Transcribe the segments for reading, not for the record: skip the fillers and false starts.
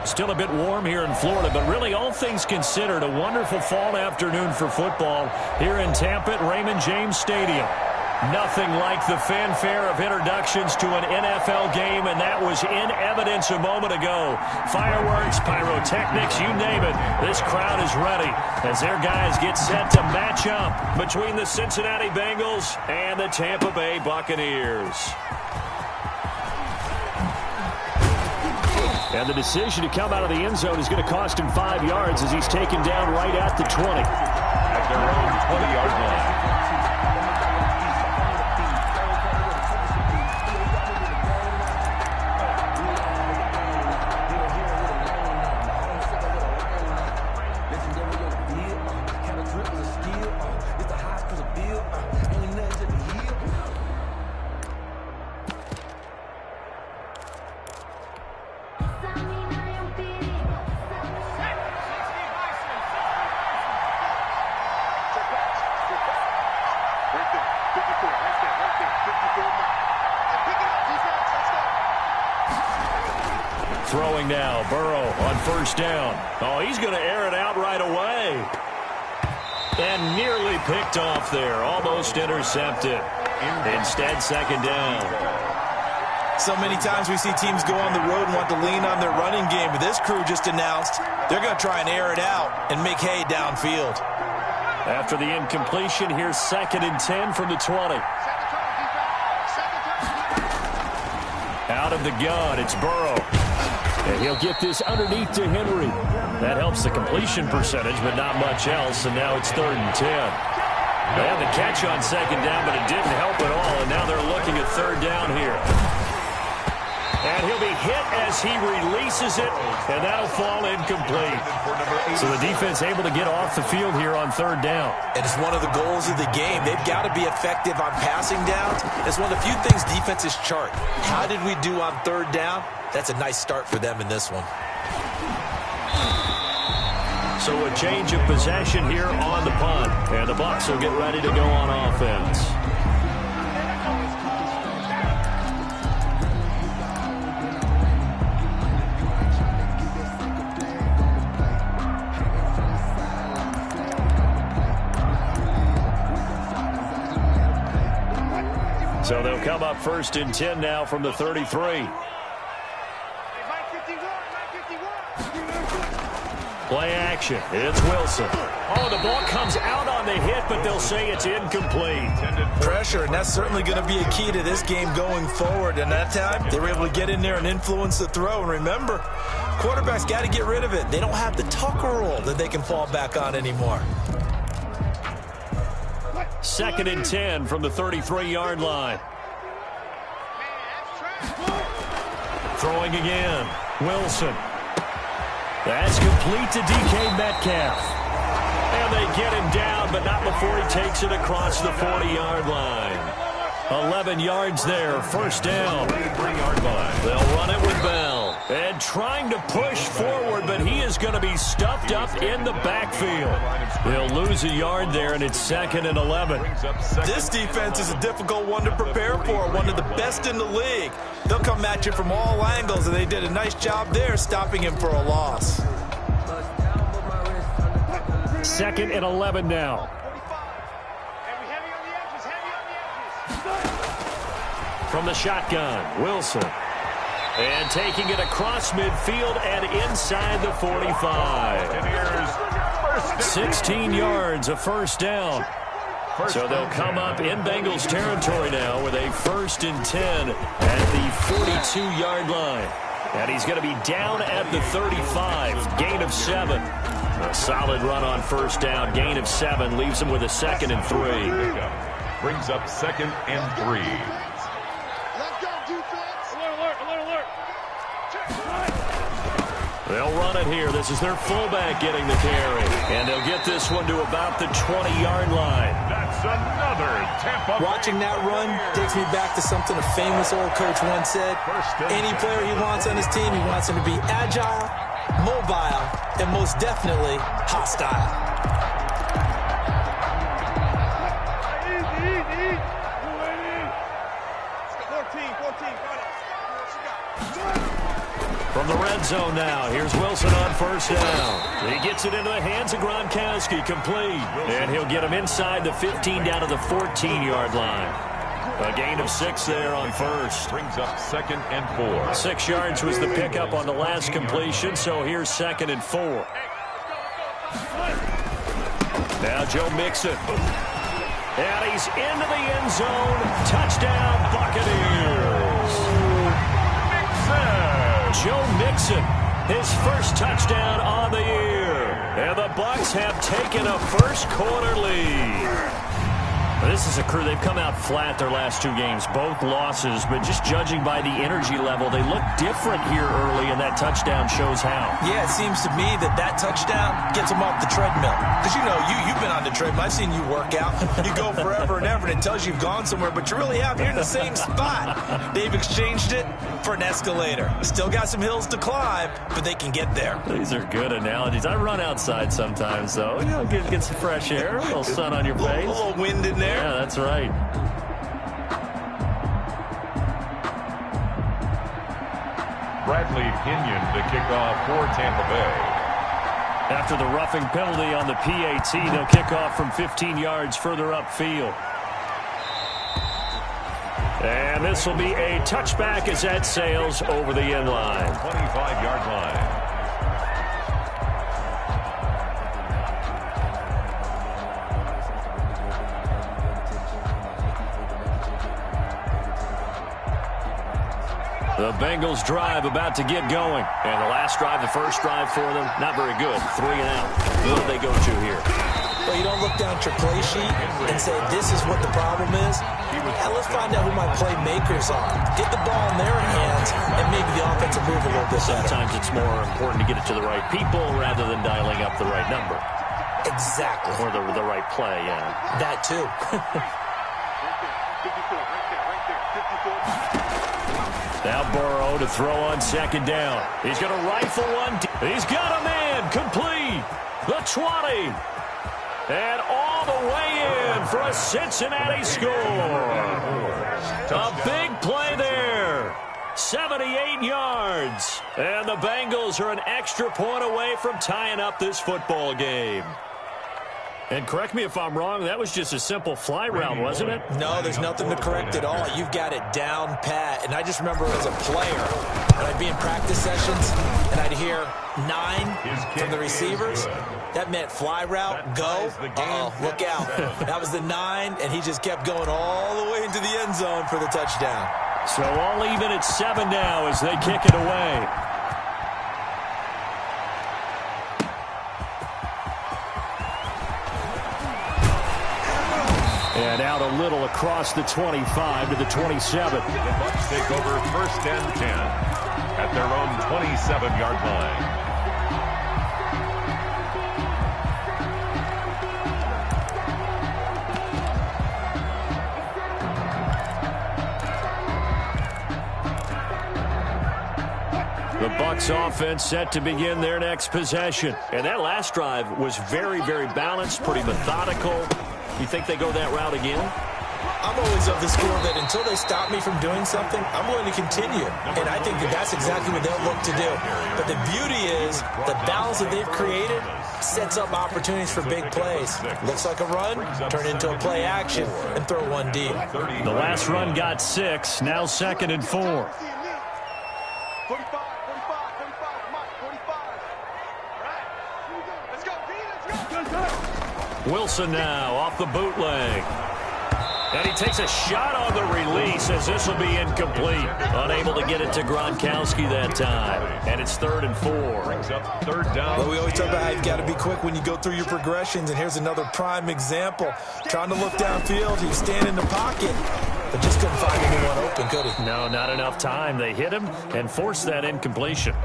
Still a bit warm here in Florida, but really all things considered, a wonderful fall afternoon for football here in Tampa at Raymond James Stadium. Nothing like the fanfare of introductions to an NFL game, and that was in evidence a moment ago. Fireworks, pyrotechnics, you name it. This crowd is ready as their guys get set to match up between the Cincinnati Bengals and the Tampa Bay Buccaneers. And the decision to come out of the end zone is going to cost him 5 yards as he's taken down right at the 20. At their own 20-yard line. Throwing now, Burrow on first down. Oh, he's going to air it out right away. And nearly picked off there. Almost intercepted. Instead, second down. So many times we see teams go on the road and want to lean on their running game. But this crew just announced they're going to try and air it out and make hay downfield. After the incompletion, here's 2nd and 10 from the 20. Out of the gun, it's Burrow. And he'll get this underneath to Henry. That helps the completion percentage, but not much else. And now it's 3rd and 10. They had the catch on second down, but it didn't help at all. And now they're looking at 3rd down here. And he'll be hit as he releases it, and that'll fall incomplete. So the defense able to get off the field here on 3rd down. And it's one of the goals of the game. They've got to be effective on passing downs. It's one of the few things defenses chart. How did we do on 3rd down? That's a nice start for them in this one. So a change of possession here on the punt. And the Bucs will get ready to go on offense. So they'll come up 1st and 10 now from the 33. Play action. It's Wilson. Oh, the ball comes out on the hit, but they'll say it's incomplete. Pressure, and that's certainly going to be a key to this game going forward. And that time, they were able to get in there and influence the throw. And remember, quarterbacks got to get rid of it. They don't have the Tucker rule that they can fall back on anymore. 2nd and 10 from the 33-yard line. Throwing again. Wilson. That's complete to DK Metcalf. And they get him down, but not before he takes it across the 40-yard line. 11 yards there, 1st down. 3-yard line. They'll run it with Bell. And trying to push forward, but he is going to be stuffed up in the backfield. They'll lose a yard there, and it's 2nd and 11. This defense is a difficult one to prepare for, one of the best in the league. They'll come at you from all angles, and they did a nice job there stopping him for a loss. 2nd and 11 now. From the shotgun, Wilson. And taking it across midfield and inside the 45. 16 yards, a 1st down. So they'll come up in Bengals territory now with a 1st and 10 at the 42-yard line. And he's going to be down at the 35, gain of 7. A solid run on 1st down, gain of 7, leaves him with a 2nd and 3. Brings up 2nd and 3. They'll run it here. This is their fullback getting the carry. And they'll get this one to about the 20-yard line. That's another Tampa Bay. Watching that run takes me back to something a famous old coach once said. Any player he wants on his team, he wants him to be agile, mobile, and most definitely hostile. From the red zone now, here's Wilson on first down. He gets it into the hands of Gronkowski, complete. And he'll get him inside the 15 down to the 14-yard line. A gain of 6 there on first. Brings up 2nd and 4. 6 yards was the pickup on the last completion, so here's 2nd and 4. Now Joe Mixon. And he's into the end zone. Touchdown, Buccaneers. Joe Mixon, his first touchdown on the year. And the Bucs have taken a first-quarter lead. This is a crew. They've come out flat their last 2 games, both losses, but just judging by the energy level, they look different here early, and that touchdown shows how. Yeah, it seems to me that touchdown gets them off the treadmill. Because, you know, you've been on the treadmill. I've seen you work out. You go forever and ever, and it tells you you've gone somewhere, but you really have. You're in the same spot. They've exchanged it for an escalator. Still got some hills to climb, but they can get there. These are good analogies. I run outside sometimes, though. You know, get some fresh air, a little sun on your face. A little wind in there. Yeah, that's right. Bradley Pinion to kick off for Tampa Bay. After the roughing penalty on the PAT, they'll kick off from 15 yards further upfield. And this will be a touchback as that sails over the end line. 25-yard line. The Bengals drive about to get going. And the last drive, the first drive for them, not very good. 3 and out. Who do they go to here? Well, you don't look down at your play sheet and say, this is what the problem is. Now let's find out who my playmakers are. Get the ball in their hands, and maybe the offense will move a little bit better. Sometimes it's more important to get it to the right people rather than dialing up the right number. Exactly. Or the right play, yeah. That too. Now Burrow to throw on second down. He's going to rifle one. He's got a man. Complete. The 20. And all the way in for a Cincinnati score. A big play there. 78 yards. And the Bengals are an extra point away from tying up this football game. And correct me if I'm wrong, that was just a simple fly route, wasn't it? No, there's nothing to correct at all. You've got it down pat. And I just remember as a player, and I'd be in practice sessions, and I'd hear 9 from the receivers. That meant fly route, go. Uh-oh, look out. That was the 9, and he just kept going all the way into the end zone for the touchdown. So all even at 7 now as they kick it away. And out a little across the 25 to the 27. The Bucs take over 1st and 10 at their own 27-yard line. The Bucs offense set to begin their next possession. And that last drive was very, very balanced, pretty methodical. You think they go that route again? I'm always of the school that until they stop me from doing something, I'm going to continue. And I think that that's exactly what they'll look to do. But the beauty is the balance that they've created sets up opportunities for big plays. Looks like a run, turn into a play action, and throw one deep. The last run got 6, now 2nd and 4. Wilson now off the bootleg. And he takes a shot on the release as this will be incomplete. Unable to get it to Gronkowski that time. And it's 3rd and 4. Brings up 3rd down. Well, we always talk about how you've got to be quick when you go through your progressions. And here's another prime example. Trying to look downfield. He was standing in the pocket, but just couldn't find anyone open, could he? No, not enough time. They hit him and forced that incompletion.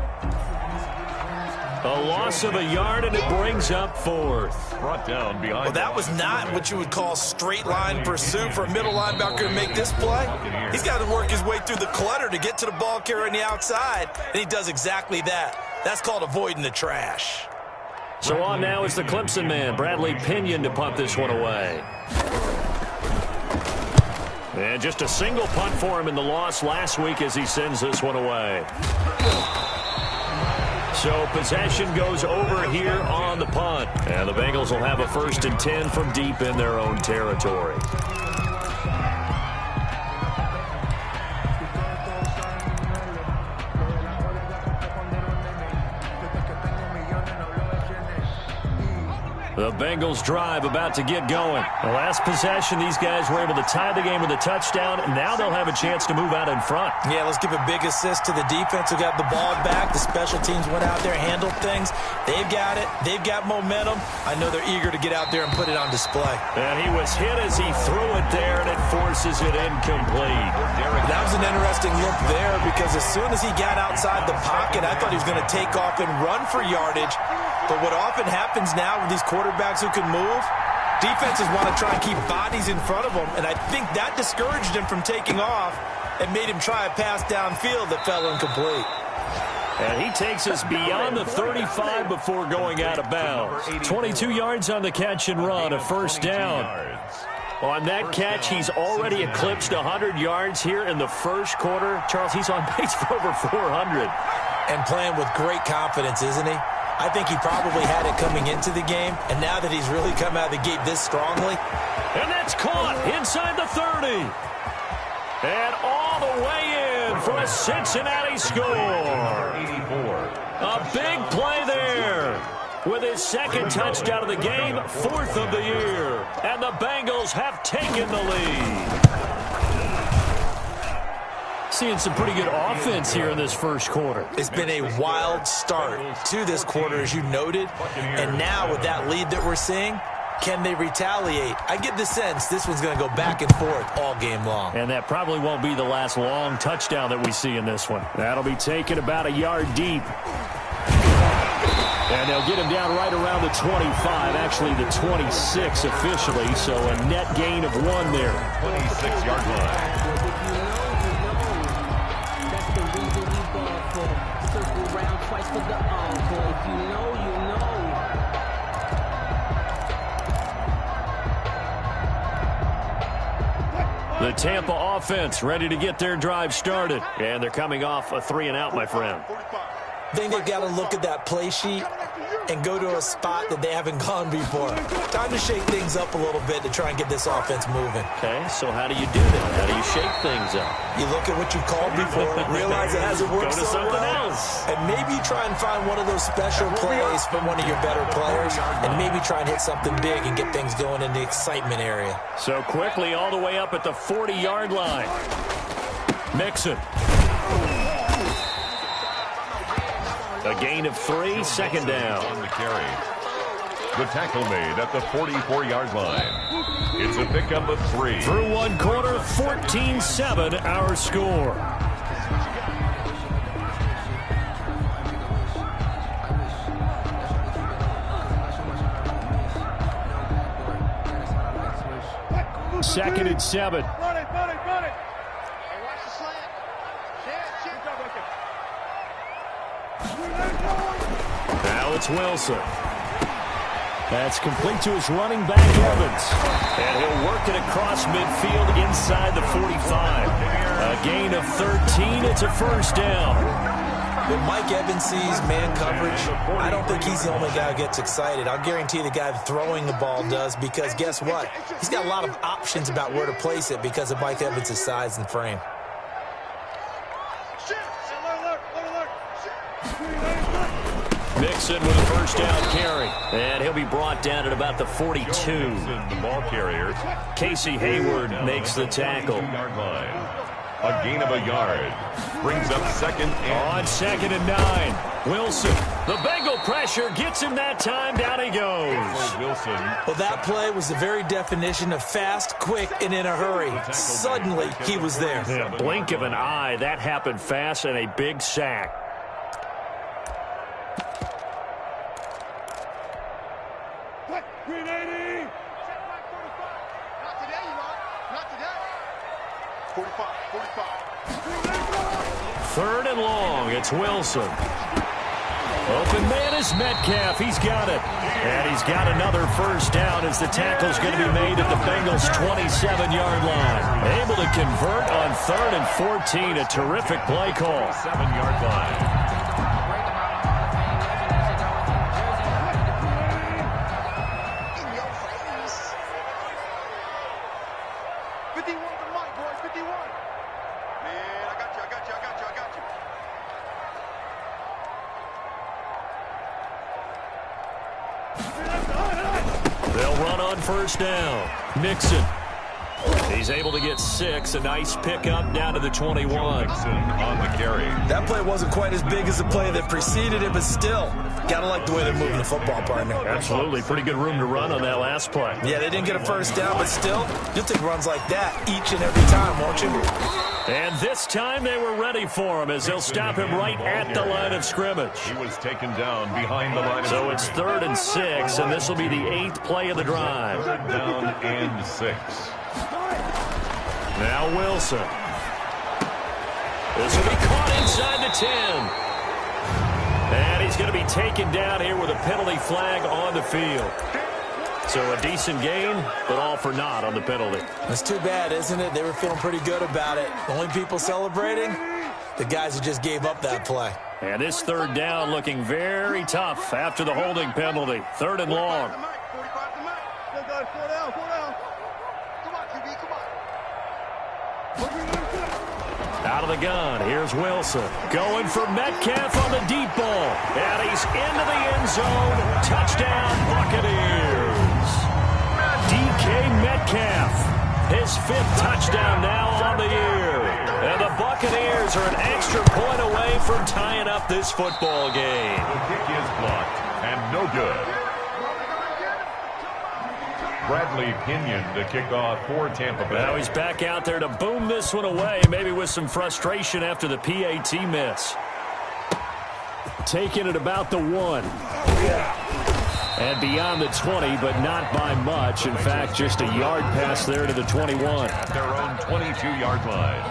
A loss of a yard, and it brings up 4th. Brought down behind. Well, that was not what you would call straight line pursuit for a middle linebacker to make this play. He's got to work his way through the clutter to get to the ball carrier on the outside, and he does exactly that. That's called avoiding the trash. So on now is the Clemson man, Bradley Pinion, to punt this one away. And just a single punt for him in the loss last week as he sends this one away. So possession goes over here on the punt. And the Bengals will have a 1st and 10 from deep in their own territory. The Bengals drive about to get going. The last possession, these guys were able to tie the game with a touchdown, and now they'll have a chance to move out in front. Yeah, let's give a big assist to the defense who got the ball back. The special teams went out there, handled things. They've got it. They've got momentum. I know they're eager to get out there and put it on display. And he was hit as he threw it there, and it forces it incomplete. That was an interesting look there because as soon as he got outside the pocket, I thought he was going to take off and run for yardage. But what often happens now with these quarterbacks who can move, defenses want to try and keep bodies in front of them, and I think that discouraged him from taking off and made him try a pass downfield that fell incomplete. And he takes us beyond the 35 before going out of bounds. 22 yards on the catch and run, a 1st down. On that catch, he's already eclipsed 100 yards here in the 1st quarter. Charles, he's on pace for over 400. And playing with great confidence, isn't he? I think he probably had it coming into the game, and now that he's really come out of the gate this strongly. And that's caught inside the 30. And all the way in for a Cincinnati score. 84. A big play there. With his 2nd touchdown of the game, 4th of the year. And the Bengals have taken the lead. Seeing some pretty good offense here in this 1st quarter. It's been a wild start to this quarter, as you noted. And now with that lead that we're seeing, can they retaliate? I get the sense this one's going to go back and forth all game long. And that probably won't be the last long touchdown that we see in this one. That'll be taken about a yard deep. And they'll get him down right around the 25, actually the 26 officially, so a net gain of 1 there. 26-yard line. The Tampa offense ready to get their drive started. And they're coming off a 3-and-out, my friend. I think they've got to look at that play sheet and go to a spot that they haven't gone before. Time to shake things up a little bit to try and get this offense moving. Okay, so how do you do that? How do you shake things up? You look at what you called before, realize it hasn't worked Go to so something well, else. and maybe you try and find one of those special plays from one of your better players, and maybe try and hit something big and get things going in the excitement area. So quickly all the way up at the 40-yard line. Mixon. A gain of 3, 2nd down. On the carry. The tackle made at the 44-yard line. It's a pickup of 3. Through 1 quarter, 14-7 our score. Second and 7. Now it's Wilson. That's complete to his running back, Evans. And he'll work it across midfield inside the 45. A gain of 13. It's a 1st down. When Mike Evans sees man coverage, I don't think he's the only guy who gets excited. I'll guarantee the guy throwing the ball does, because guess what? He's got a lot of options about where to place it because of Mike Evans' size and frame. Mixon with a 1st down carry. And he'll be brought down at about the 42. The ball carrier. Casey Hayward makes the tackle. 2-yard line. A gain of a yard. Brings up 2nd and... On 2nd and 9. Wilson. The Bengal pressure gets him that time. Down he goes. Wilson. Well, that play was the very definition of fast, quick, and in a hurry. Suddenly, he was there. Yeah, blink of an eye. That happened fast, and a big sack. Third and long. It's Wilson. Open man is Metcalf. He's got it. And he's got another 1st down as the tackle's going to be made at the Bengals' 27-yard line. Able to convert on 3rd and 14. A terrific play call. 7-yard line. on first down. Mixon. He's able to get 6. A nice pickup down to the 21. Mixon on the carry. That play wasn't quite as big as the play that preceded it, but still, got to like the way they're moving the football, partner. Absolutely. Pretty good room to run on that last play. Yeah, they didn't get a first down, but still, you'll take runs like that each and every time, won't you? And this time they were ready for him as they'll stop him right at the line of scrimmage. He was taken down behind the line of So scrimmage. it's 3rd and 6, and this will be the 8th play of the drive. 3rd down and 6. Now Wilson. This will be caught inside the 10. And he's going to be taken down here with a penalty flag on the field. So a decent gain, but all for naught on the penalty. That's too bad, isn't it? They were feeling pretty good about it. The only people celebrating, the guys who just gave up that play. And this 3rd down looking very tough after the holding penalty. 3rd and long. Out of the gun, here's Wilson. Going for Metcalf on the deep ball. And he's into the end zone. Touchdown, Buccaneers. DK Metcalf, his 5th touchdown now on the year. And the Buccaneers are an extra point away from tying up this football game. The kick is blocked and no good. Bradley Pinion to kick off for Tampa Bay. Now he's back out there to boom this one away, maybe with some frustration after the PAT miss. Taking it about the 1. And beyond the 20, but not by much. In fact, just a yard pass there to the 21. At their own 22-yard line.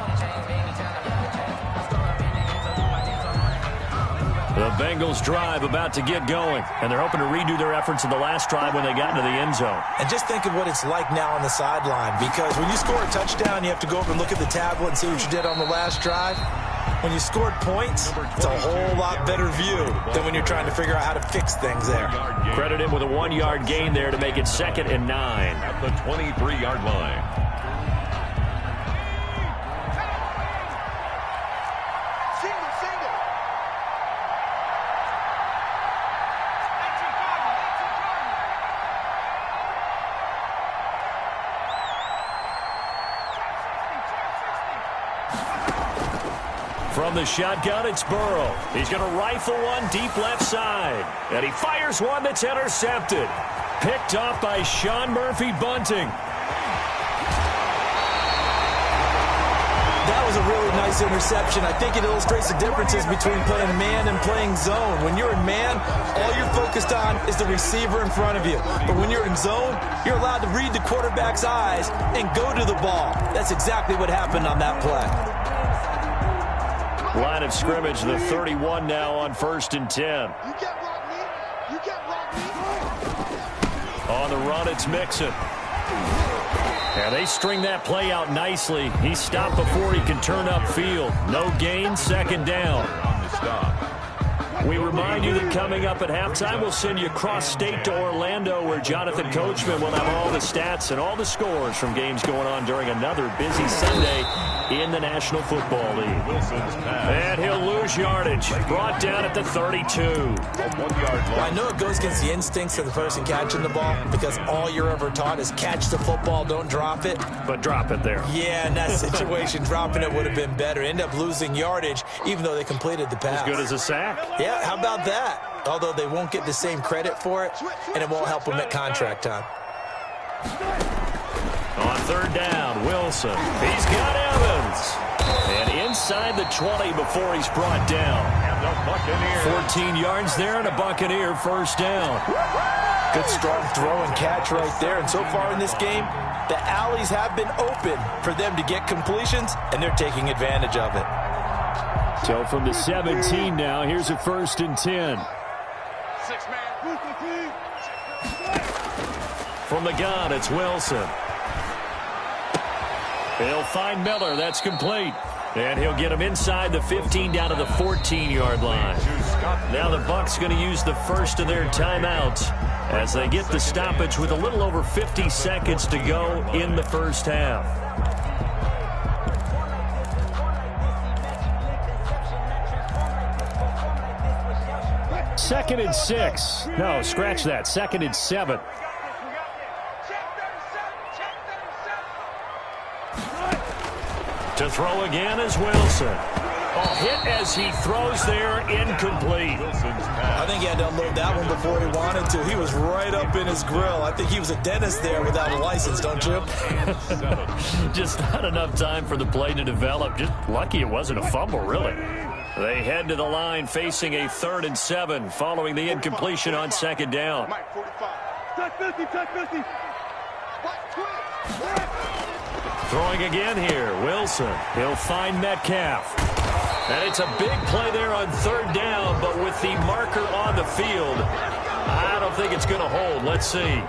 The Bengals drive about to get going, and they're hoping to redo their efforts in the last drive when they got into the end zone. And just think of what it's like now on the sideline, because when you score a touchdown, you have to go over and look at the tablet and see what you did on the last drive. When you scored points, it's a whole lot better view than when you're trying to figure out how to fix things there. Credit him with a 1-yard gain there to make it 2nd and 9. At the 23-yard line. From the shotgun, it's Burrow. He's going to rifle one deep left side. And he fires one that's intercepted. Picked off by Sean Murphy-Bunting. That was a really nice interception. I think it illustrates the differences between playing man and playing zone. When you're in man, all you're focused on is the receiver in front of you. But when you're in zone, you're allowed to read the quarterback's eyes and go to the ball. That's exactly what happened on that play. Line of scrimmage, the 31 now on 1st and 10. On the run, it's Mixon. And they string that play out nicely. He stopped before he can turn upfield. No gain, 2nd down. On the stop. We remind you that coming up at halftime, we'll send you cross-state to Orlando, where Jonathan Coachman will have all the stats and all the scores from games going on during another busy Sunday in the National Football League. Wilson's pass. And he'll lose yardage. Brought down at the 32. A 1-yard Well, I loss. know it goes against the instincts of the person catching the ball, because all you're ever taught is catch the football, don't drop it. But drop it there. Yeah, in that situation, dropping it would have been better. End up losing yardage, even though they completed the pass. As good as a sack. Yeah, how about that? Although they won't get the same credit for it, and it won't help them at contract time. On 3rd down, Wilson. He's got Evans. And inside the 20 before he's brought down. And the Buccaneers. 14 yards there and a Buccaneer 1st down. Good strong throw and catch right there. And so far in this game, the alleys have been open for them to get completions, and they're taking advantage of it. So from the 17 now, here's a 1st and 10. From the gun, it's Wilson. He'll find Miller. That's complete. And he'll get him inside the 15 down to the 14-yard line. Now the Bucs going to use the first of their timeouts as they get the stoppage with a little over 50 seconds to go in the first half. Second and 6. No, scratch that. 2nd and 7. To throw again is Wilson. Hit as he throws there, incomplete. I think he had to unload that one before he wanted to. He was right up in his grill. I think he was a dentist there without a license, don't you? Just not enough time for the play to develop. Just lucky it wasn't a fumble, really. They head to the line facing a 3rd and 7 following the incompletion on 2nd down. Throwing again here, Wilson. He'll find Metcalf. And it's a big play there on 3rd down, but with the marker on the field, I don't think it's going to hold. Let's see.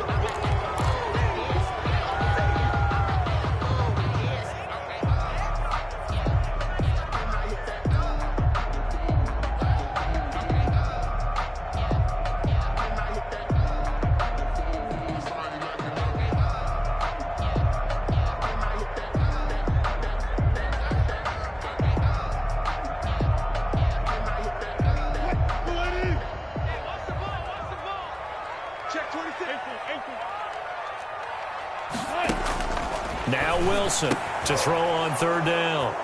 Now Wilson to throw on 3rd down.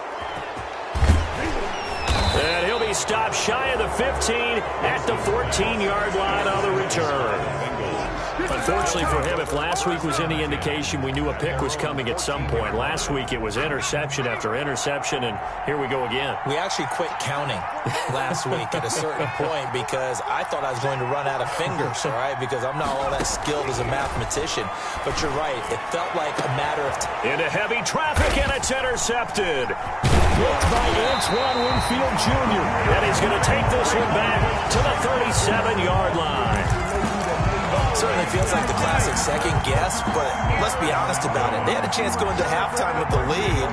And he'll be stopped shy of the 15 at the 14-yard line on the return. Unfortunately for him, if last week was any indication, we knew a pick was coming at some point. Last week it was interception after interception, and here we go again. We actually quit counting last week at a certain point because I thought I was going to run out of fingers, all right, because I'm not all that skilled as a mathematician. But you're right. It felt like a matter of time. Into heavy traffic, and it's intercepted. Picked by Antoine Winfield Jr. And he's going to take this one back to the 37-yard line. Certainly feels like the classic second guess, but let's be honest about it. They had a chance going to halftime with the lead.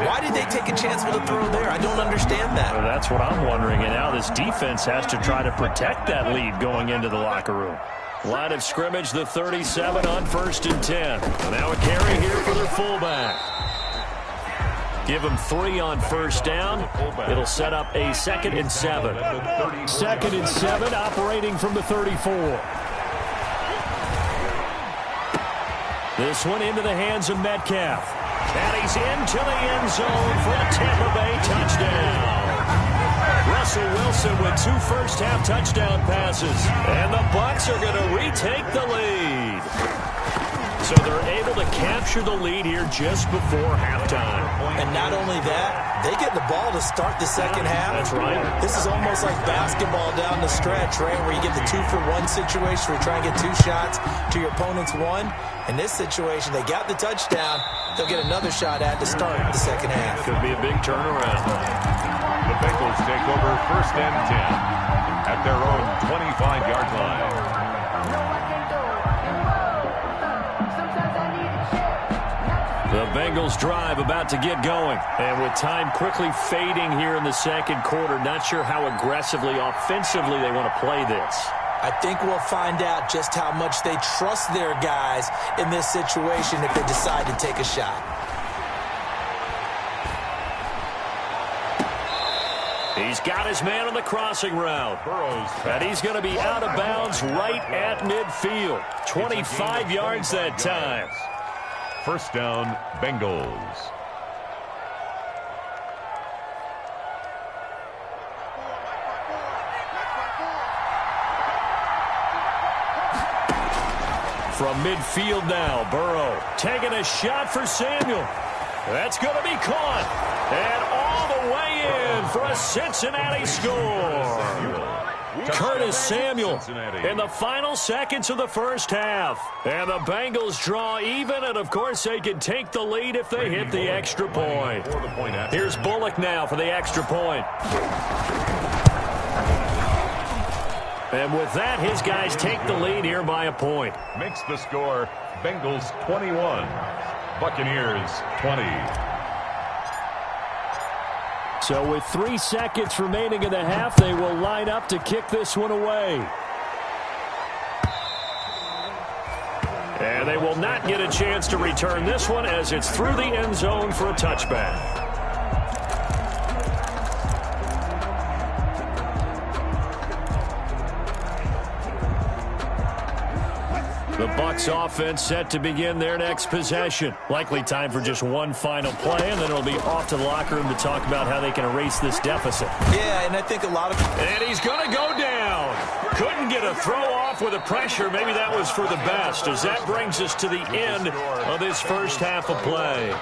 Why did they take a chance with a throw there? I don't understand that. Well, that's what I'm wondering, and now this defense has to try to protect that lead going into the locker room. Line of scrimmage, the 37 on 1st and 10. Now a carry here for their fullback. Give them 3 on 1st down. It'll set up a 2nd and 7. 2nd and 7 operating from the 34. This one into the hands of Metcalf. And he's into the end zone for a Tampa Bay touchdown. Russell Wilson with 2 first-half touchdown passes. And the Bucs are going to retake the lead. So they're able to capture the lead here just before halftime. And not only that, they get the ball to start the second half. That's right. This is almost like basketball down the stretch, right, where you get the 2-for-1 situation where you try and get 2 shots to your opponent's 1. In this situation, they got the touchdown. They'll get another shot at to start the second half. Could be a big turnaround. The Bengals take over 1st and 10 at their own 25-yard line. The Bengals drive about to get going. And with time quickly fading here in the 2nd quarter, not sure how aggressively, offensively they want to play this. I think we'll find out just how much they trust their guys in this situation if they decide to take a shot. He's got his man on the crossing route. And he's going to be out of bounds right at midfield. 25 yards that time. 1st down, Bengals. From midfield now, Burrow taking a shot for Samuel. That's going to be caught. And all the way in for a Cincinnati score. Curtis Samuel in the final seconds of the 1st half. And the Bengals draw even, and of course they can take the lead if they hit the extra point. Here's Bullock now for the extra point. And with that, his guys take the lead here by a point. Makes the score Bengals 21, Buccaneers 20. So with 3 seconds remaining in the half, they will line up to kick this one away. And they will not get a chance to return this one as it's through the end zone for a touchback. The Bucs offense set to begin their next possession. Likely time for just one final play, and then it'll be off to the locker room to talk about how they can erase this deficit. Yeah, and I think a lot of... And he's going to go down. Couldn't get a throw off with the pressure. Maybe that was for the best, as that brings us to the end of this first half of play.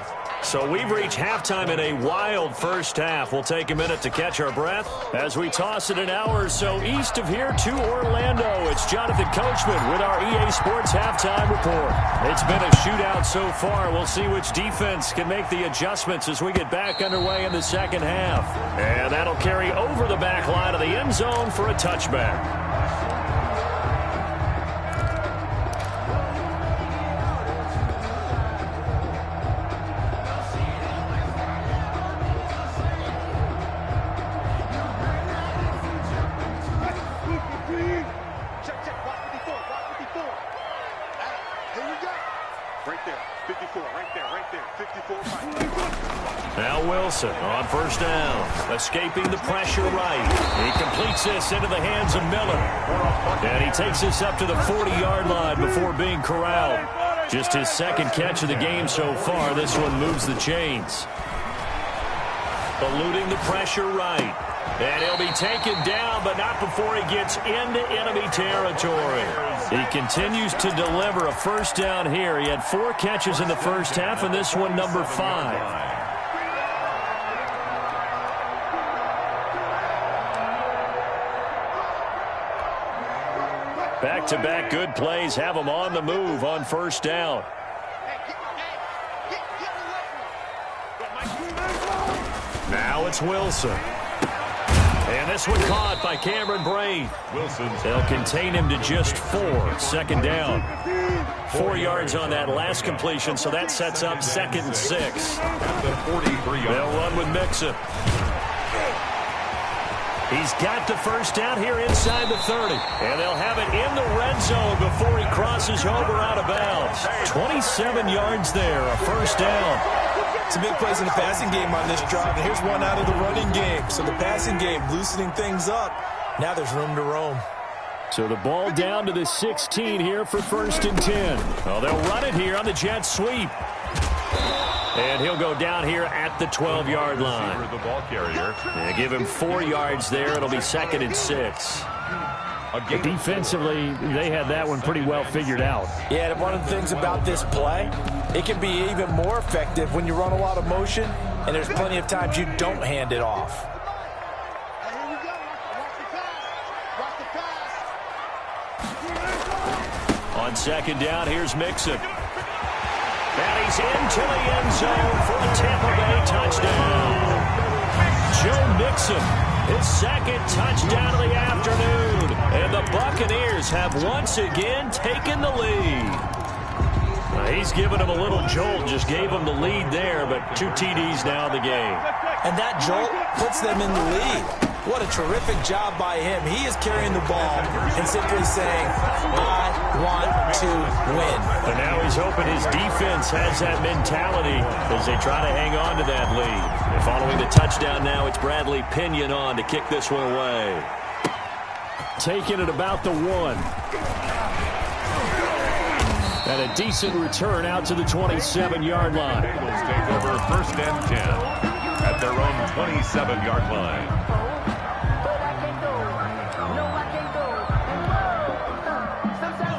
So we've reached halftime in a wild first half. We'll take a minute to catch our breath as we toss it an hour or so east of here to Orlando. It's Jonathan Coachman with our EA Sports Halftime Report. It's been a shootout so far. We'll see which defense can make the adjustments as we get back underway in the second half. And that'll carry over the back line of the end zone for a touchback. Now Wilson on first down, escaping the pressure right. He completes this into the hands of Miller. And he takes this up to the 40-yard line before being corralled. Just his second catch of the game so far. This one moves the chains. Eluding the pressure right. And he'll be taken down, but not before he gets into enemy territory. He continues to deliver a first down here. He had 4 catches in the first half, and this one number 5. Back-to-back good plays have him on the move on first down. Now it's Wilson. And this one caught by Cameron Braid. They'll contain him to just 4. Second down. 4 yards on that last completion, so that sets up 2nd and 6. They'll run with Mixon. He's got the first down here inside the 30. And they'll have it in the red zone before he crosses over out of bounds. 27 yards there, a first down. Some big plays in the passing game on this drive, and here's one out of the running game. So the passing game loosening things up. Now there's room to roam. So the ball down to the 16 here for 1st and 10. Well, they'll run it here on the jet sweep. And he'll go down here at the 12-yard line. The ball carrier. They give him 4 yards there. It'll be 2nd and 6. Defensively, they had that one pretty well figured out. Yeah, and one of the things about this play, it can be even more effective when you run a lot of motion, and there's plenty of times you don't hand it off. On second down, here's Mixon. And he's into the end zone for the Tampa Bay touchdown. Joe Mixon, his 2nd touchdown of the afternoon. And the Buccaneers have once again taken the lead. He's given him a little jolt, just gave him the lead there, but 2 TDs now in the game. And that jolt puts them in the lead. What a terrific job by him. He is carrying the ball and simply saying, I want to win. And now he's hoping his defense has that mentality as they try to hang on to that lead. And following the touchdown now, it's Bradley Pinion on to kick this one away. Taking it about the 1. And a decent return out to the 27-yard line. Bengals take over 1st and 10 at their own 27-yard line.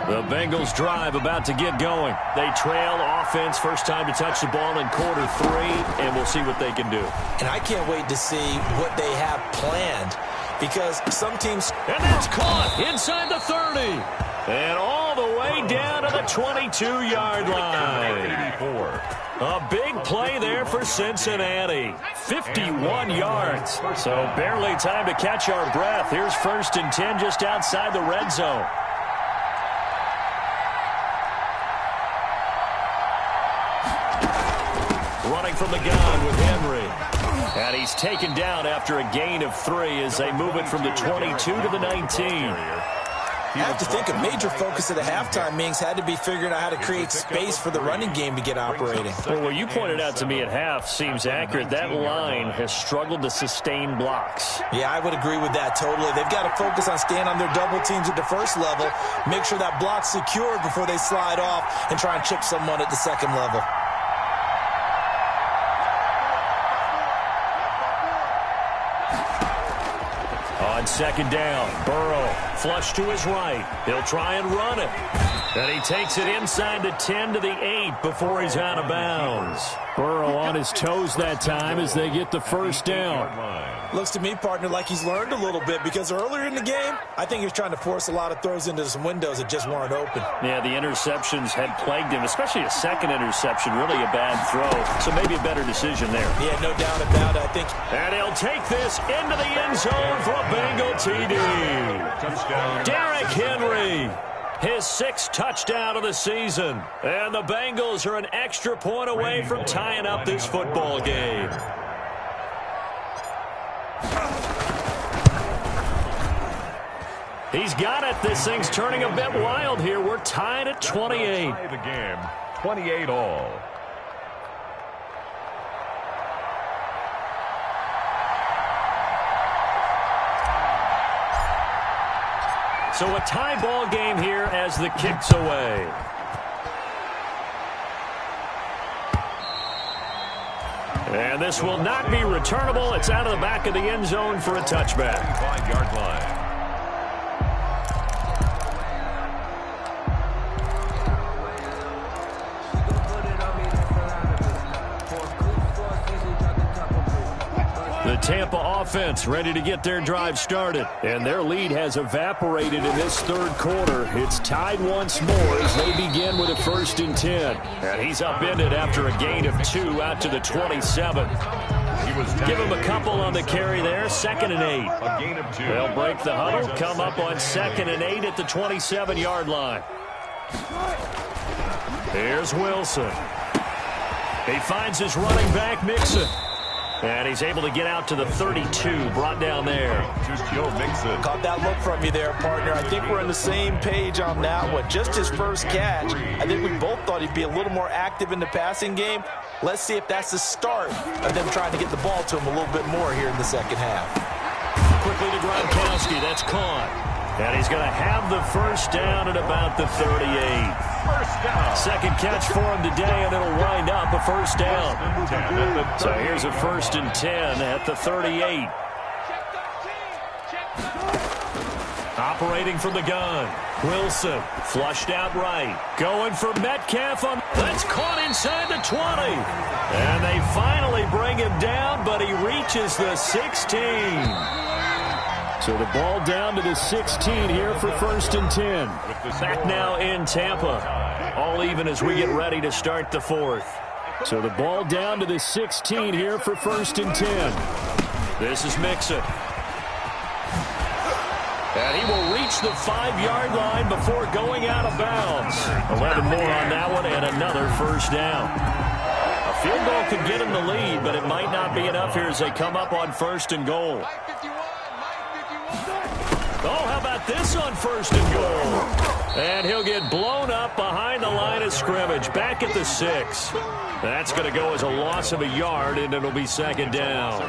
The Bengals drive about to get going. They trail offense, first time to touch the ball in quarter 3, and we'll see what they can do. And I can't wait to see what they have planned, because some teams... And that's caught inside the 30. And all the way down to the 22-yard line. 84. A big play there for Cincinnati. 51 yards. So barely time to catch our breath. Here's 1st and 10 just outside the red zone. Running from the gun with Henry. And he's taken down after a gain of 3 as they move it from the 22 to the 19. I have to think a major focus of the halftime meetings had to be figuring out how to create space for the running game to get operating. Well, what you pointed out to me at half seems accurate. That line has struggled to sustain blocks. Yeah, I would agree with that totally. They've got to focus on staying on their double teams at the first level, make sure that block's secured before they slide off and try and chip someone at the second level. On second down, Burrow flush to his right. He'll try and run it. And he takes it inside the 10 to the 8 before he's out of bounds. Burrow on his toes that time as they get the first down. Looks to me, partner, like he's learned a little bit because earlier in the game, I think he was trying to force a lot of throws into some windows that just weren't open. Yeah, the interceptions had plagued him, especially a second interception, really a bad throw. So maybe a better decision there. Yeah, no doubt about it, I think. And he'll take this into the end zone for a Bengal TD. Touchdown. Derrick Henry, his 6th touchdown of the season. And the Bengals are an extra point away from tying up this football game. He's got it. This thing's turning a bit wild here. We're tied at 28. Tie the game, 28 all. So a tie ball game here as the kick's away. And this will not be returnable. It's out of the back of the end zone for a touchback. 5-yard line. The Tampa offense ready to get their drive started. And their lead has evaporated in this third quarter. It's tied once more as they begin with a 1st and 10. And he's upended after a gain of 2 out to the 27. Give him a couple on the carry there. 2nd and 8. A gain of 2. They'll break the huddle, come up on 2nd and 8 at the 27-yard line. Here's Wilson. He finds his running back, Mixon. And he's able to get out to the 32, brought down there. Just Joe Mixon. Caught that look from you there, partner. I think we're on the same page on that one. Just his first catch. I think we both thought he'd be a little more active in the passing game. Let's see if that's the start of them trying to get the ball to him a little bit more here in the second half. Quickly to Gronkowski. That's caught. And he's going to have the first down at about the 38. First down. Second catch for him today, and it'll wind up a first down. So here's a 1st and 10 at the 38. Operating from the gun. Wilson flushed out right. Going for Metcalf. That's caught inside the 20. And they finally bring him down, but he reaches the 16. So the ball down to the 16 here for 1st and 10. Back now in Tampa. All even as we get ready to start the 4th. So the ball down to the 16 here for 1st and 10. This is Mixon. And he will reach the 5-yard line before going out of bounds. 11 more on that one and another first down. A field goal could get him the lead, but it might not be enough here as they come up on 1st and goal. Oh, how about this on 1st and goal? And he'll get blown up behind the line of scrimmage, back at the 6. That's going to go as a loss of a yard, and it'll be 2nd down.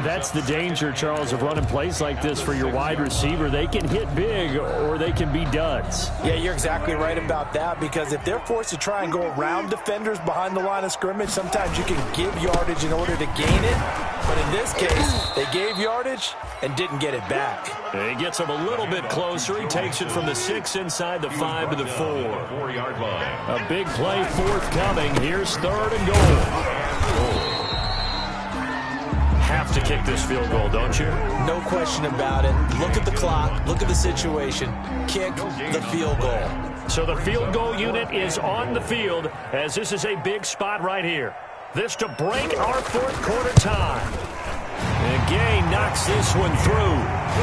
That's the danger, Charles, of running plays like this for your wide receiver. They can hit big or they can be duds. Yeah, you're exactly right about that, because if they're forced to try and go around defenders behind the line of scrimmage, sometimes you can give yardage in order to gain it. But in this case, they gave yardage and didn't get it back. He gets him a little bit closer. He takes it from the 6 inside the 5 to the 4. 4-yard line. A big play forthcoming. Here's 3rd and goal. Have to kick this field goal, don't you? No question about it. Look at the clock. Look at the situation. Kick the field goal. So the field goal unit is on the field as this is a big spot right here. This to break our 4th quarter tie. And Gay knocks this one through.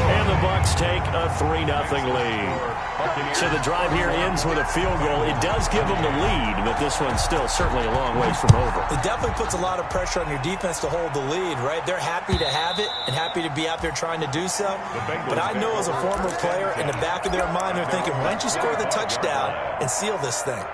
And the Bucks take a 3-0 lead. So the drive here ends with a field goal. It does give them the lead, but this one's still certainly a long ways from over. It definitely puts a lot of pressure on your defense to hold the lead, right? They're happy to have it and happy to be out there trying to do so. But I know as a former player, in the back of their mind, they're thinking, why don't you score the touchdown and seal this thing?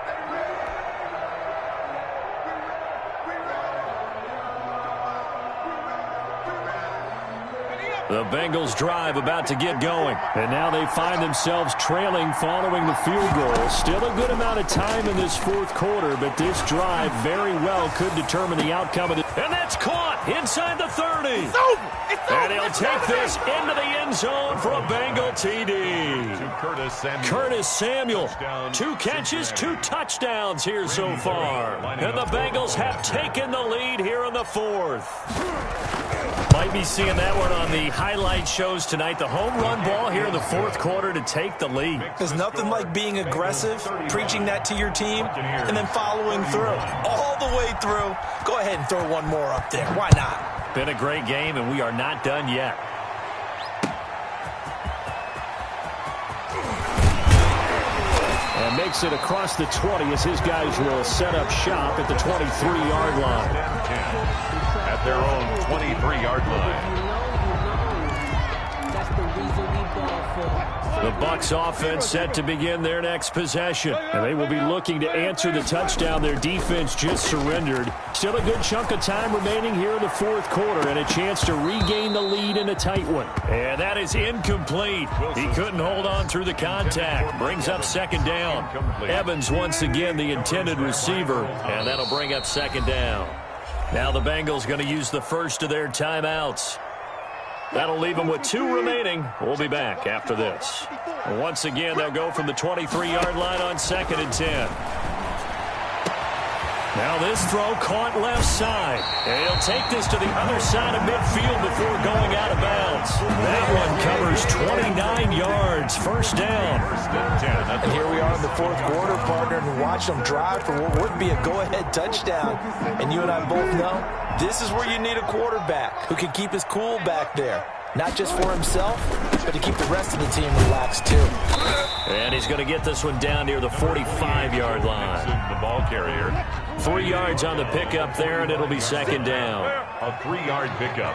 The Bengals drive about to get going. And now they find themselves trailing following the field goal. Still a good amount of time in this fourth quarter, but this drive very well could determine the outcome of it. And that's caught inside the 30. And he'll take this into the end zone for a Bengal TD. Curtis Samuel. 2 catches, 2 touchdowns here so far. And the Bengals have taken the lead here in the fourth. Might be seeing that one on the highlight shows tonight. The home run ball here in the fourth quarter to take the lead. There's nothing like being aggressive, preaching that to your team, and then following through. All the way through. Go ahead and throw one more up there. Why not? Been a great game, and we are not done yet. And makes it across the 20 as his guys will set up shop at the 23-yard line. At their own 23-yard line. The Bucs offense set to begin their next possession. And they will be looking to answer the touchdown their defense just surrendered. Still a good chunk of time remaining here in the fourth quarter and a chance to regain the lead in a tight one. And that is incomplete. He couldn't hold on through the contact. Brings up second down. Evans once again the intended receiver. And that'll bring up second down. Now the Bengals going to use the first of their timeouts. That'll leave them with 2 remaining. We'll be back after this. And once again, they'll go from the 23-yard line on 2nd and 10. Now this throw caught left side. And he'll take this to the other side of midfield before going out of bounds. That one covers 29 yards. First down. And here we are in the fourth quarter, partner, and watch them drive for what would be a go-ahead touchdown. And you and I both know this is where you need a quarterback who can keep his cool back there. Not just for himself, but to keep the rest of the team relaxed, too. And he's going to get this one down near the 45-yard line. The ball carrier. 3 yards on the pickup there, and it'll be second down. A 3-yard pickup.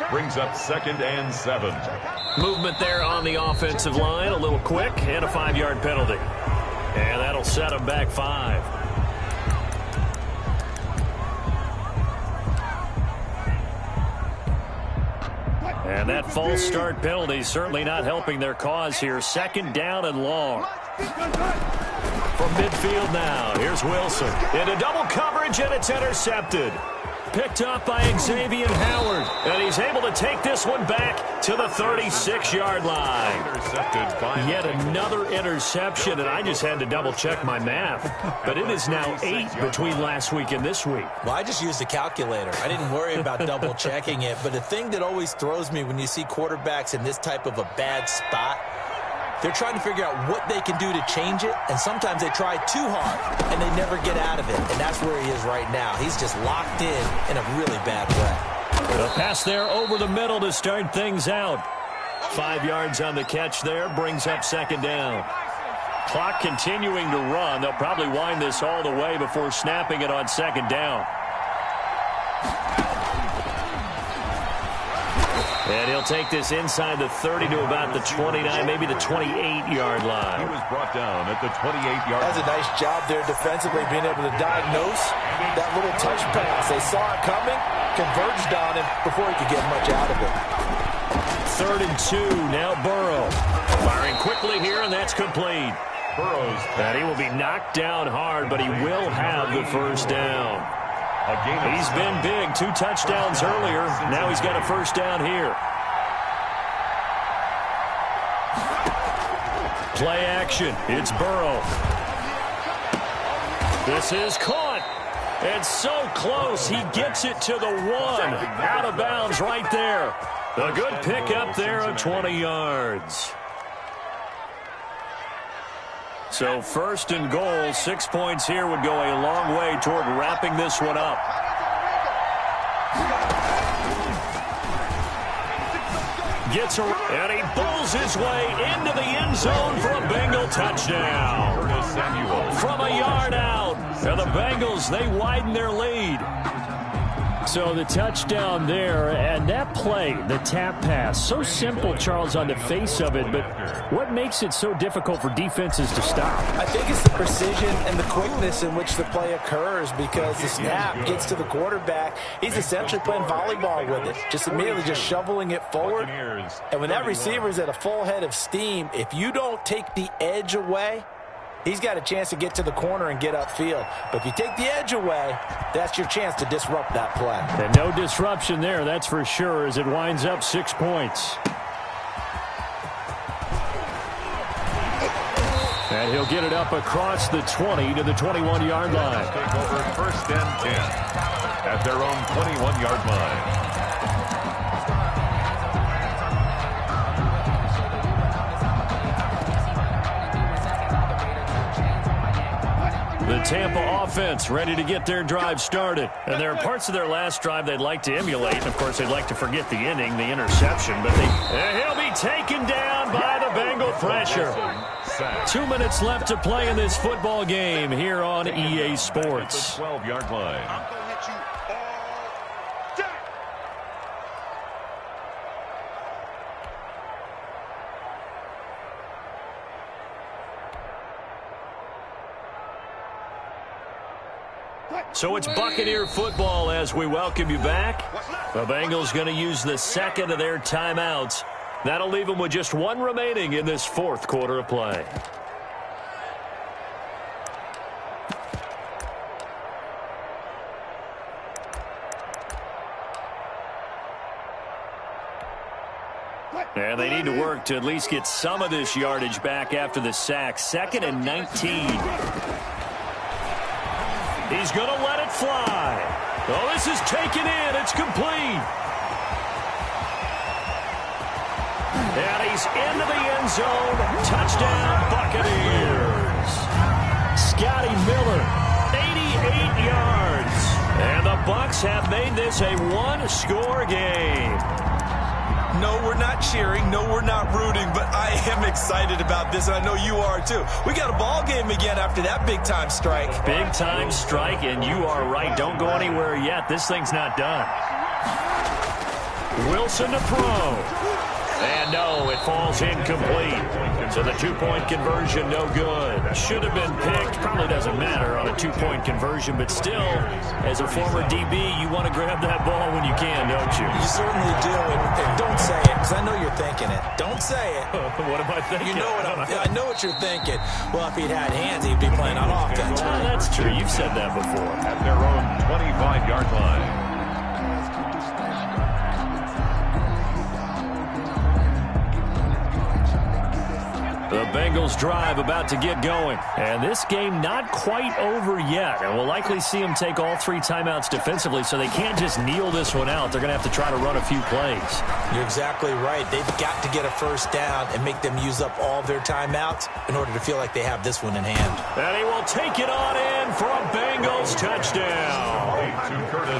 Brings up 2nd and 7. Movement there on the offensive line, a little quick, and a 5-yard penalty. And that'll set him back 5. And that false start penalty certainly not helping their cause here. Second down and long. From midfield now, here's Wilson. Into double coverage, and it's intercepted. Picked up by Xavier Howard. And he's able to take this one back to the 36-yard line. Yet another interception, and I just had to double-check my math. But it is now 8 between last week and this week. Well, I just used a calculator. I didn't worry about double-checking it. But the thing that always throws me when you see quarterbacks in this type of a bad spot, they're trying to figure out what they can do to change it, and sometimes they try too hard, and they never get out of it, and that's where he is right now. He's just locked in a really bad way. The pass there over the middle to start things out. 5 yards on the catch there, brings up second down. Clock continuing to run. They'll probably wind this all the way before snapping it on second down. And he'll take this inside the 30 to about the 29, maybe the 28-yard line. He was brought down at the 28-yard line. That's a nice job there defensively, being able to diagnose that little touch pass. They saw it coming, converged on him before he could get much out of it. 3rd and 2, now Burrow. Firing quickly here, and that's complete. Burrow's. And he will be knocked down hard, but he will have the first down. He's been big, 2 touchdowns earlier. Now he's got a first down here. Play action. It's Burrow. This is caught. And so close. He gets it to the 1. Out of bounds right there. A good pickup there of 20 yards. So 1st and goal, 6 points here would go a long way toward wrapping this one up. Gets a, and he bowls his way into the end zone for a Bengal touchdown. From a yard out. And the Bengals, they widen their lead. So the touchdown there, and that play, the tap pass, so simple, Charles, on the face of it, but what makes it so difficult for defenses to stop? I think it's the precision and the quickness in which the play occurs, because the snap gets to the quarterback. He's essentially playing volleyball with it, just immediately just shoveling it forward. And when that receiver's at a full head of steam, if you don't take the edge away, he's got a chance to get to the corner and get upfield. But if you take the edge away, that's your chance to disrupt that play. And no disruption there, that's for sure, as it winds up 6 points. And he'll get it up across the 20 to the 21-yard line. Take over first and 10 at their own 21-yard line. The Tampa offense ready to get their drive started. And there are parts of their last drive they'd like to emulate. And, of course, they'd like to forget the inning, the interception. But he'll be taken down by the Bengal pressure. 2 minutes left to play in this football game here on EA Sports. 12-yard line. So it's Buccaneer football as we welcome you back. The Bengals going to use the second of their timeouts. That'll leave them with just one remaining in this fourth quarter of play. And they need to work to at least get some of this yardage back after the sack. 2nd and 19. He's going to let it fly. Oh, this is taken in. It's complete. And he's into the end zone. Touchdown, Buccaneers. Scotty Miller, 88 yards. And the Bucs have made this a one-score game. No, we're not cheering. No, we're not rooting, but I am excited about this, and I know you are too. We got a ball game again after that big-time strike. Big-time strike, and you are right. Don't go anywhere yet. This thing's not done. Wilson to throw. And no, it falls incomplete. So the two-point conversion, no good. Should have been picked. Probably doesn't matter on a two-point conversion, but still, as a former DB, you want to grab that ball when you can, don't you? You certainly do, and don't say it, because I know you're thinking it. Don't say it. What am I thinking? You know I know what you're thinking. Well, if he'd had hands, he'd be playing on offense. Oh, that's true. You've said that before. At their own 25-yard line. The Bengals drive about to get going. And this game not quite over yet. And we'll likely see them take all 3 timeouts defensively, so they can't just kneel this one out. They're going to have to try to run a few plays. You're exactly right. They've got to get a first down and make them use up all their timeouts in order to feel like they have this one in hand. And he will take it on in for a Bengals touchdown.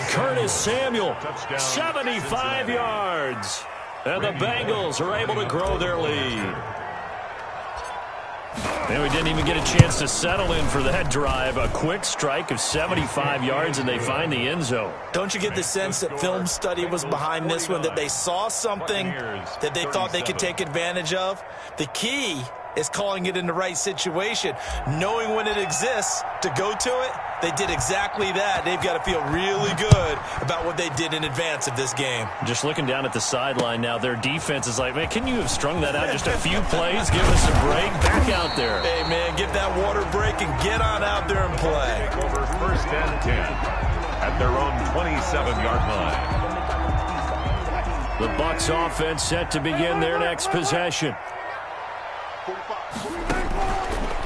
Curtis Samuel, 75 yards. And the Bengals are able to grow their lead. And we didn't even get a chance to settle in for that drive. A quick strike of 75 yards, and they find the end zone. Don't you get the sense that film study was behind this one, that they saw something that they thought they could take advantage of? The key is calling it in the right situation, knowing when it exists to go to it. They did exactly that. They've got to feel really good about what they did in advance of this game. Just looking down at the sideline now, their defense is like, man, can you have strung that out just a few plays? Give us a break. Back out there. Hey, man, get that water break and get on out there and play. Over first and 10 at their own 27-yard line. The Bucs offense set to begin their next possession.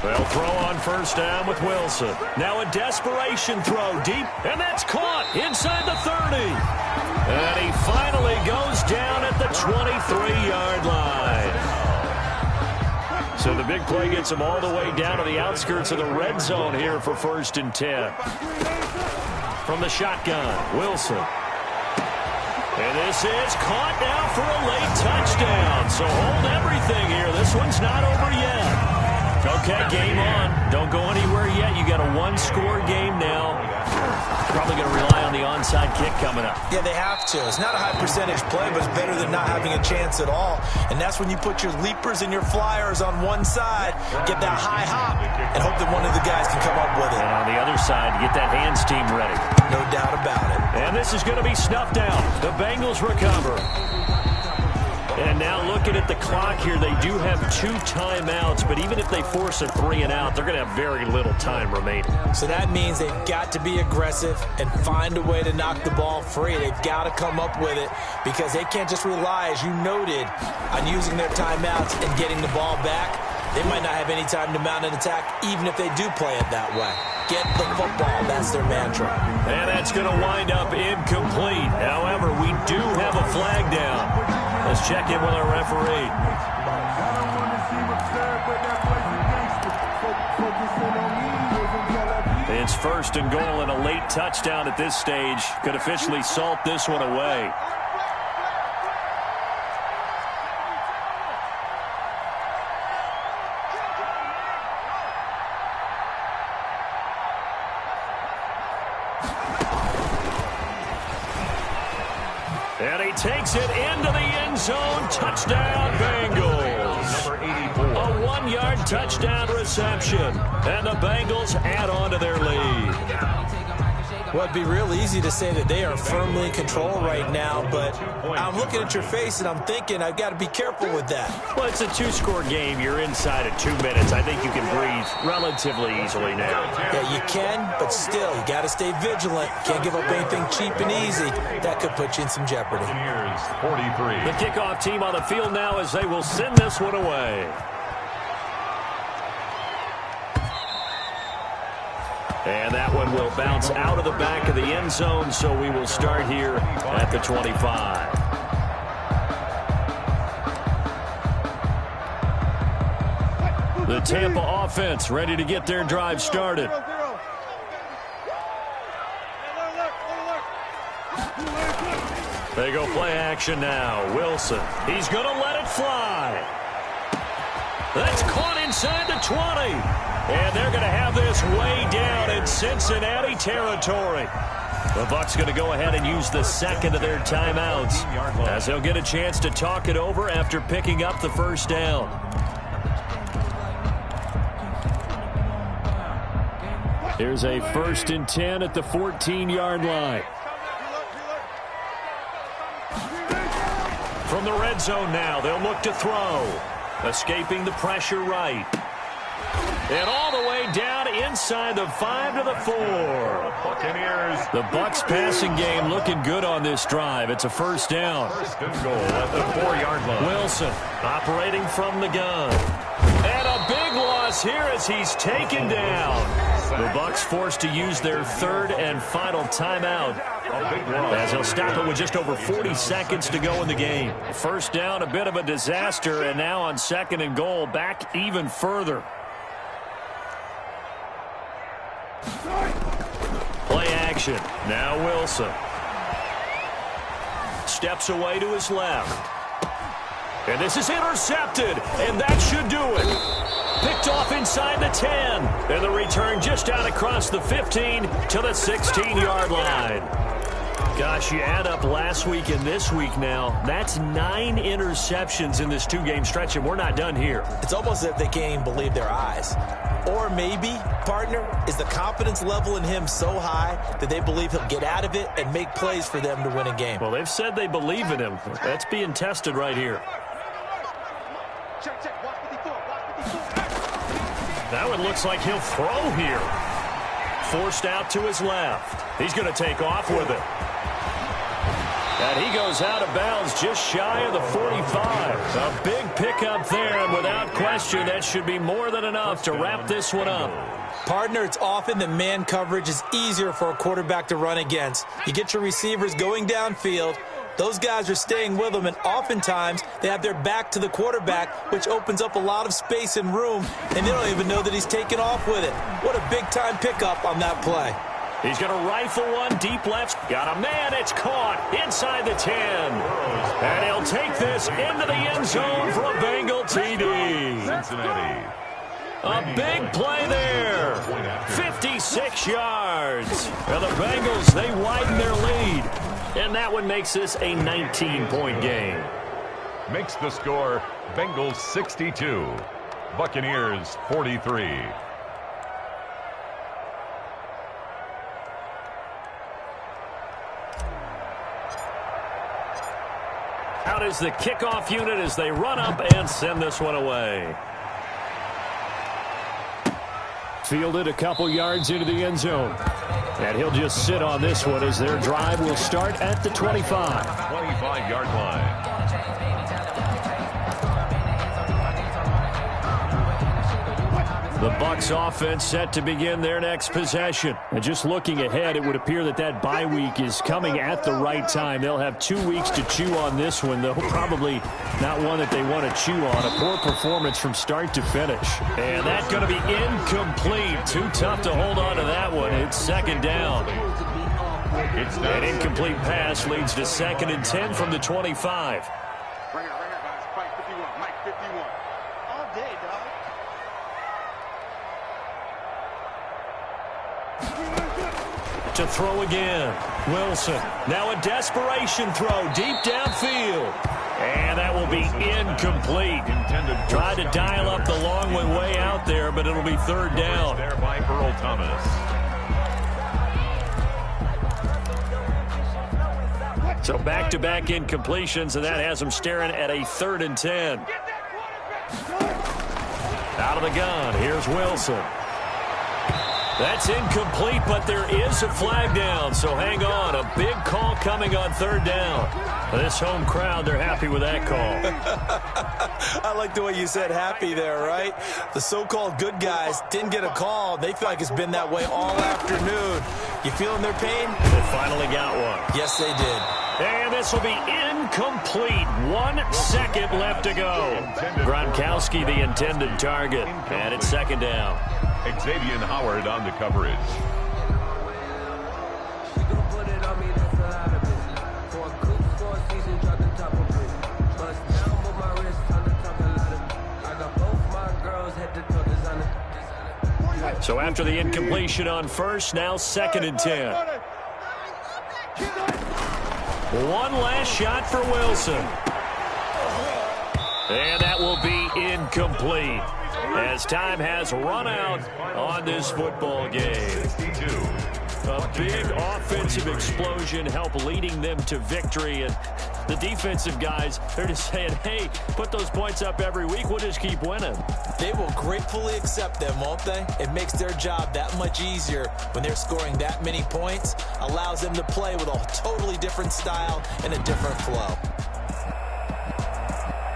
They'll throw on first down with Wilson. Now a desperation throw deep, and that's caught inside the 30. And he finally goes down at the 23-yard line. So the big play gets him all the way down to the outskirts of the red zone here for first and 10. From the shotgun, Wilson. And this is caught now for a late touchdown. So hold everything here. This one's not over yet. Okay, game on. Don't go anywhere yet. You got a one-score game now. Probably going to rely on the onside kick coming up. Yeah, they have to. It's not a high percentage play, but it's better than not having a chance at all. And that's when you put your leapers and your flyers on one side, get that high hop, and hope that one of the guys can come up with it. And on the other side, get that hands team ready. No doubt about it. And this is going to be snuffed out. The Bengals recover. And now looking at the clock here, they do have 2 timeouts, but even if they force a 3 and out, they're going to have very little time remaining. So that means they've got to be aggressive and find a way to knock the ball free. They've got to come up with it because they can't just rely, as you noted, on using their timeouts and getting the ball back. They might not have any time to mount an attack, even if they do play it that way. Get the football. That's their mantra. And that's going to wind up incomplete. However, we do have a flag down. Let's check in with our referee. It's 1st and goal and a late touchdown at this stage. Could officially salt this one away. And he takes it into the end zone. Touchdown, Bengals. Number 84. A 1-yard touchdown reception. And the Bengals add on to their lead. Well, it'd be real easy to say that they are firmly in control right now, but I'm looking at your face and I'm thinking I've got to be careful with that. Well, it's a 2-score game. You're inside of 2 minutes. I think you can breathe relatively easily now. Yeah, you can, but still, you got to stay vigilant. Can't give up anything cheap and easy. That could put you in some jeopardy. 43. The kickoff team on the field now as they will send this one away. And that one will bounce out of the back of the end zone, so we will start here at the 25. The Tampa offense ready to get their drive started. They go play action now. Wilson, he's going to let it fly. That's caught inside the 20. And they're going to have this way down in Cincinnati territory. The Bucs going to go ahead and use the second of their timeouts as they'll get a chance to talk it over after picking up the first down. Here's a 1st and 10 at the 14-yard line. From the red zone now, they'll look to throw. Escaping the pressure right. And all the way down inside the 5 to the 4. Buccaneers. The Bucs passing game looking good on this drive. It's a 1st down. 1st and goal at the 4-yard line. Wilson operating from the gun. And a big loss here as he's taken down. The Bucs forced to use their 3rd and final timeout as they'll stop it with just over 40 seconds to go in the game. 1st down, a bit of a disaster, and now on 2nd and goal, back even further. Play action. Now Wilson. Steps away to his left. And this is intercepted, and that should do it. Picked off inside the 10. And the return just out across the 15 to the 16-yard line. Gosh, you add up last week and this week now. That's 9 interceptions in this 2-game stretch, and we're not done here. It's almost as if they can't even believe their eyes. Or maybe, partner, is the confidence level in him so high that they believe he'll get out of it and make plays for them to win a game. Well, they've said they believe in him. That's being tested right here. That one looks like he'll throw here. Forced out to his left. He's going to take off with it. And he goes out of bounds just shy of the 45. A big pickup there, and without question, that should be more than enough to wrap this one up. Partner, it's often that man coverage is easier for a quarterback to run against. You get your receivers going downfield. Those guys are staying with them, and oftentimes they have their back to the quarterback, which opens up a lot of space and room, and they don't even know that he's taken off with it. What a big-time pickup on that play. He's going to rifle one deep left. Got a man. It's caught inside the 10. And he'll take this into the end zone for a Bengal TD. Cincinnati. A big play there. 56 yards. And the Bengals, they widen their lead. And that one makes this a 19-point game. Makes the score Bengals 62. Buccaneers 43. Out is the kickoff unit as they run up and send this one away. Fielded a couple yards into the end zone. And he'll just sit on this one as their drive will start at the 25. 25-yard line. The Bucs offense set to begin their next possession. And just looking ahead, it would appear that that bye week is coming at the right time. They'll have 2 weeks to chew on this one, though probably not one that they want to chew on. A poor performance from start to finish. And that's going to be incomplete. Too tough to hold on to that one. It's second down. An incomplete pass leads to 2nd and 10 from the 25. Bring it, guys. Mike 51. Mike 51. All day, dog. To throw again. Wilson. Now a desperation throw deep downfield. And that will be incomplete. Tried to dial up the long way out there, but it'll be 3rd down. There by Earl Thomas. So back-to-back incompletions, and that has them staring at a 3rd and 10. Out of the gun. Here's Wilson. That's incomplete, but there is a flag down, so hang on. A big call coming on 3rd down. This home crowd, they're happy with that call. I like the way you said happy there, right? The so-called good guys didn't get a call. They feel like it's been that way all afternoon. You feeling their pain? They finally got one. Yes, they did. And this will be incomplete. 1 second left to go. Gronkowski, the intended target. And it's 2nd down. Xavier Howard on the coverage. So after the incompletion on first, now 2nd and 10. One last shot for Wilson. And that will be incomplete, as time has run out on this football game. A big offensive explosion helped leading them to victory. And the defensive guys, they're just saying, hey, put those points up every week. We'll just keep winning. They will gratefully accept them, won't they? It makes their job that much easier when they're scoring that many points. Allows them to play with a totally different style and a different flow.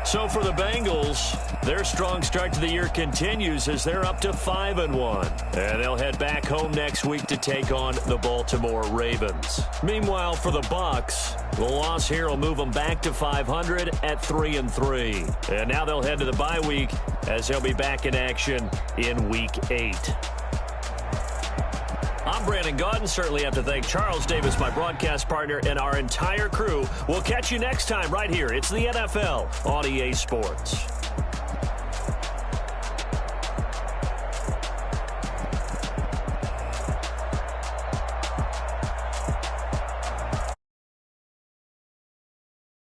So for the Bengals, their strong start to the year continues as they're up to 5-1. And they'll head back home next week to take on the Baltimore Ravens. Meanwhile, for the Bucs, the loss here will move them back to 500 at 3-3. And now they'll head to the bye week as they'll be back in action in Week 8. I'm Brandon Gaudin. Certainly have to thank Charles Davis, my broadcast partner, and our entire crew. We'll catch you next time right here. It's the NFL on EA Sports.